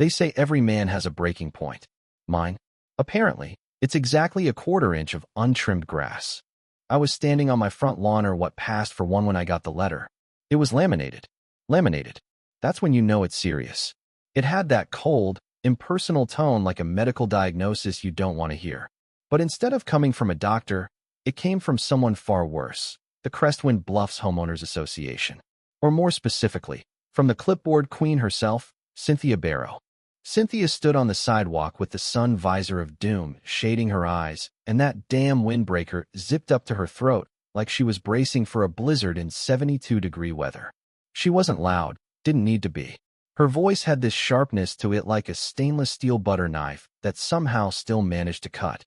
They say every man has a breaking point. Mine? Apparently, it's exactly a quarter-inch of untrimmed grass. I was standing on my front lawn or what passed for one when I got the letter. It was laminated. Laminated. That's when you know it's serious. It had that cold, impersonal tone like a medical diagnosis you don't want to hear. But instead of coming from a doctor, it came from someone far worse, the Crestwind Bluffs Homeowners Association. Or more specifically, from the clipboard queen herself, Cynthia Barrow. Cynthia stood on the sidewalk with the sun visor of doom shading her eyes, and that damn windbreaker zipped up to her throat like she was bracing for a blizzard in 72-degree weather. She wasn't loud, didn't need to be. Her voice had this sharpness to it like a stainless steel butter knife that somehow still managed to cut.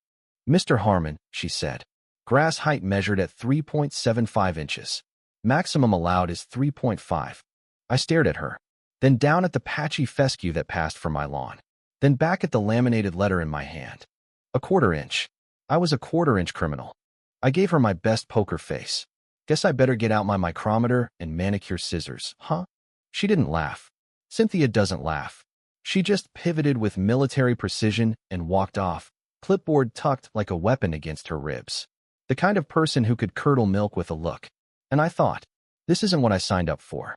"Mr. Harmon," she said. "Grass height measured at 3.75 inches. Maximum allowed is 3.5. I stared at her, then down at the patchy fescue that passed for my lawn, then back at the laminated letter in my hand. A quarter-inch. I was a quarter-inch criminal. I gave her my best poker face. Guess I better get out my micrometer and manicure scissors, huh? She didn't laugh. Cynthia doesn't laugh. She just pivoted with military precision and walked off, clipboard tucked like a weapon against her ribs. The kind of person who could curdle milk with a look. And I thought, this isn't what I signed up for.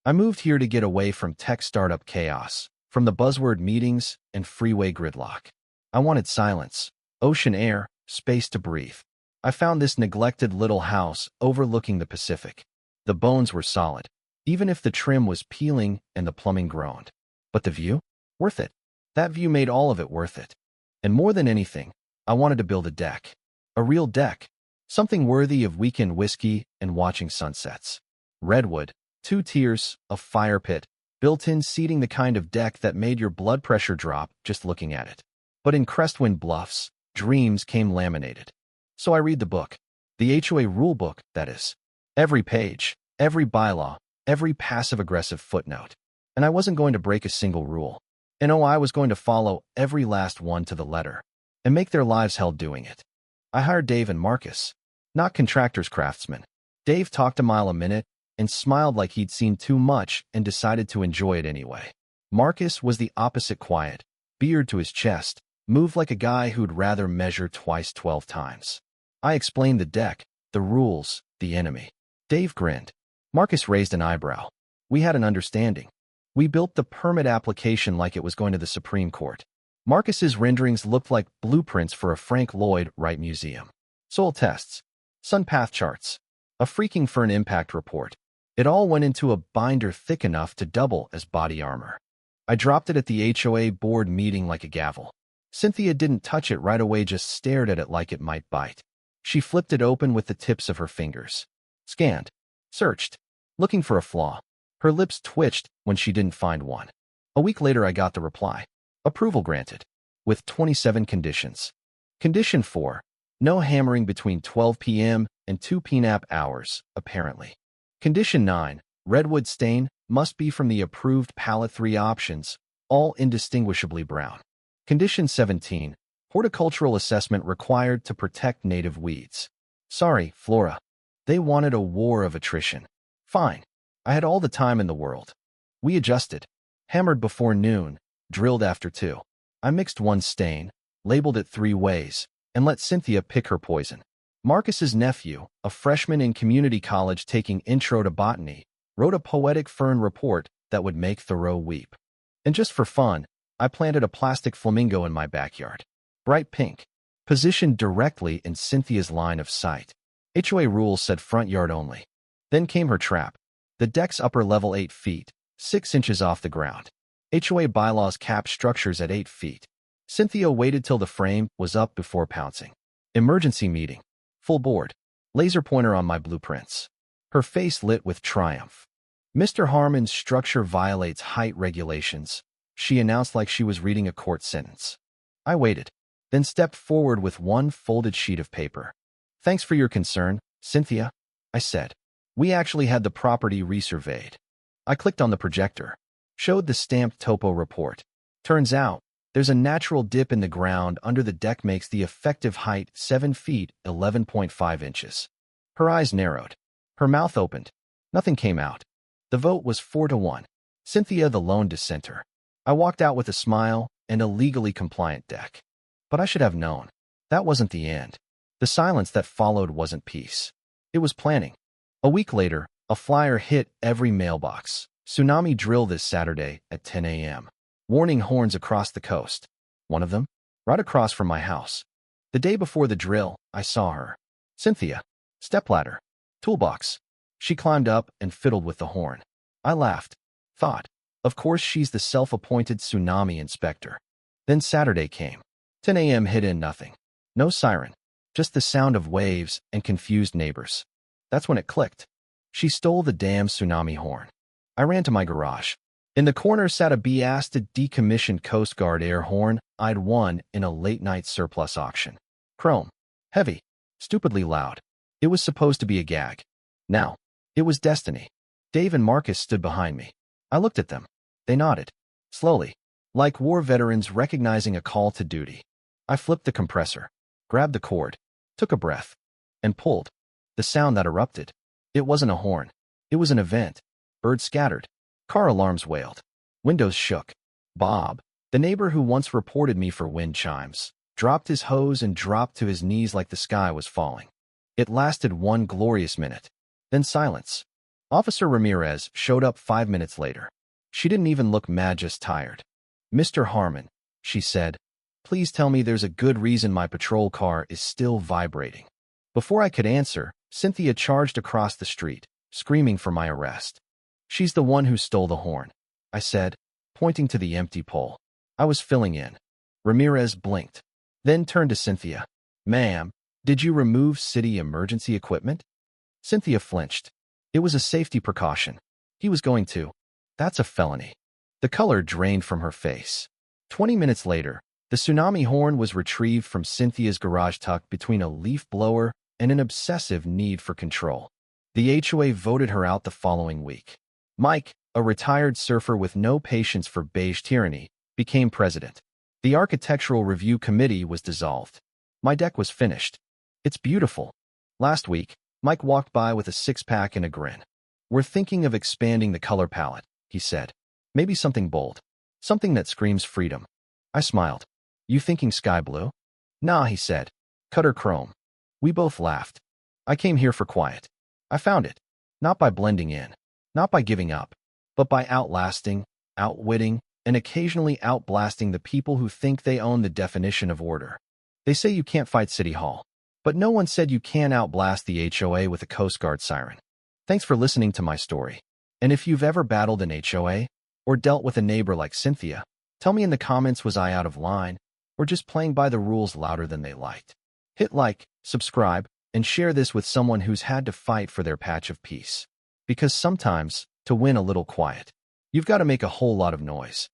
I moved here to get away from tech startup chaos, from the buzzword meetings and freeway gridlock. I wanted silence, ocean air, space to breathe. I found this neglected little house overlooking the Pacific. The bones were solid, even if the trim was peeling and the plumbing groaned. But the view? Worth it. That view made all of it worth it. And more than anything, I wanted to build a deck. A real deck. Something worthy of weekend whiskey and watching sunsets. Redwood, 2 tiers, a fire pit, built-in seating, the kind of deck that made your blood pressure drop just looking at it. But in Crestwind Bluffs, dreams came laminated. So I read the book. The HOA rule book, that is. Every page, every bylaw, every passive-aggressive footnote. And I wasn't going to break a single rule. And I was going to follow every last one to the letter. And make their lives hell doing it. I hired Dave and Marcus. Not contractors, craftsmen. Dave talked a mile a minute and smiled like he'd seen too much and decided to enjoy it anyway. Marcus was the opposite, quiet, beard to his chest, moved like a guy who'd rather measure twice 12 times. I explained the deck, the rules, the enemy. Dave grinned. Marcus raised an eyebrow. We had an understanding. We built the permit application like it was going to the Supreme Court. Marcus's renderings looked like blueprints for a Frank Lloyd Wright museum. Soil tests, sun path charts, a freaking fern impact report. It all went into a binder thick enough to double as body armor. I dropped it at the HOA board meeting like a gavel. Cynthia didn't touch it right away, just stared at it like it might bite. She flipped it open with the tips of her fingers. Scanned. Searched. Looking for a flaw. Her lips twitched when she didn't find one. A week later I got the reply. Approval granted. With 27 conditions. Condition 4. No hammering between 12 p.m. and 2 p.m. hours, apparently. Condition 9. Redwood stain must be from the approved palette. 3 options, all indistinguishably brown. Condition 17. Horticultural assessment required to protect native weeds. Sorry, Flora. They wanted a war of attrition. Fine. I had all the time in the world. We adjusted. Hammered before noon, drilled after 2. I mixed 1 stain, labeled it 3 ways, and let Cynthia pick her poison. Marcus's nephew, a freshman in community college taking intro to botany, wrote a poetic fern report that would make Thoreau weep. And just for fun, I planted a plastic flamingo in my backyard. Bright pink. Positioned directly in Cynthia's line of sight. HOA rules said front yard only. Then came her trap. The deck's upper level 8 feet, 6 inches off the ground. HOA bylaws cap structures at 8 feet. Cynthia waited till the frame was up before pouncing. Emergency meeting. Full board. Laser pointer on my blueprints. Her face lit with triumph. Mr. Harmon's structure violates height regulations, she announced like she was reading a court sentence. I waited, then stepped forward with 1 folded sheet of paper. Thanks for your concern, Cynthia, I said. We actually had the property resurveyed. I clicked on the projector. Showed the stamped topo report. Turns out, there's a natural dip in the ground under the deck, makes the effective height 7 feet 11.5 inches. Her eyes narrowed. Her mouth opened. Nothing came out. The vote was 4-1. Cynthia the lone dissenter. I walked out with a smile and a legally compliant deck. But I should have known. That wasn't the end. The silence that followed wasn't peace. It was planning. A week later, a flyer hit every mailbox. Tsunami drill this Saturday at 10 a.m. Warning horns across the coast. One of them, right across from my house. The day before the drill, I saw her. Cynthia. Stepladder. Toolbox. She climbed up and fiddled with the horn. I laughed. Thought, of course she's the self-appointed tsunami inspector. Then Saturday came. 10 a.m. hit in nothing. No siren. Just the sound of waves and confused neighbors. That's when it clicked. She stole the damn tsunami horn. I ran to my garage. In the corner sat a blasted, decommissioned Coast Guard air horn I'd won in a late-night surplus auction. Chrome. Heavy. Stupidly loud. It was supposed to be a gag. Now, it was destiny. Dave and Marcus stood behind me. I looked at them. They nodded. Slowly. Like war veterans recognizing a call to duty. I flipped the compressor, grabbed the cord, took a breath, and pulled. The sound that erupted. It wasn't a horn. It was an event. Birds scattered. Car alarms wailed. Windows shook. Bob, the neighbor who once reported me for wind chimes, dropped his hose and dropped to his knees like the sky was falling. It lasted one glorious minute. Then silence. Officer Ramirez showed up 5 minutes later. She didn't even look mad, just tired. Mr. Harmon, she said, please tell me there's a good reason my patrol car is still vibrating. Before I could answer, Cynthia charged across the street, screaming for my arrest. She's the one who stole the horn, I said, pointing to the empty pole. I was filling in. Ramirez blinked, then turned to Cynthia. Ma'am, did you remove city emergency equipment? Cynthia flinched. It was a safety precaution. He was going to. That's a felony. The color drained from her face. 20 minutes later, the tsunami horn was retrieved from Cynthia's garage tucked between a leaf blower and an obsessive need for control. The HOA voted her out the following week. Mike, a retired surfer with no patience for beige tyranny, became president. The Architectural Review Committee was dissolved. My deck was finished. It's beautiful. Last week, Mike walked by with a six-pack and a grin. We're thinking of expanding the color palette, he said. Maybe something bold. Something that screams freedom. I smiled. You thinking sky blue? Nah, he said. Cutter chrome. We both laughed. I came here for quiet. I found it. Not by blending in. Not by giving up. But by outlasting, outwitting, and occasionally outblasting the people who think they own the definition of order. They say you can't fight City Hall. But no one said you can outblast the HOA with a Coast Guard siren. Thanks for listening to my story. And if you've ever battled an HOA, or dealt with a neighbor like Cynthia, tell me in the comments, was I out of line, or just playing by the rules louder than they liked? Hit like, subscribe, and share this with someone who's had to fight for their patch of peace. Because sometimes, to win a little quiet, you've got to make a whole lot of noise.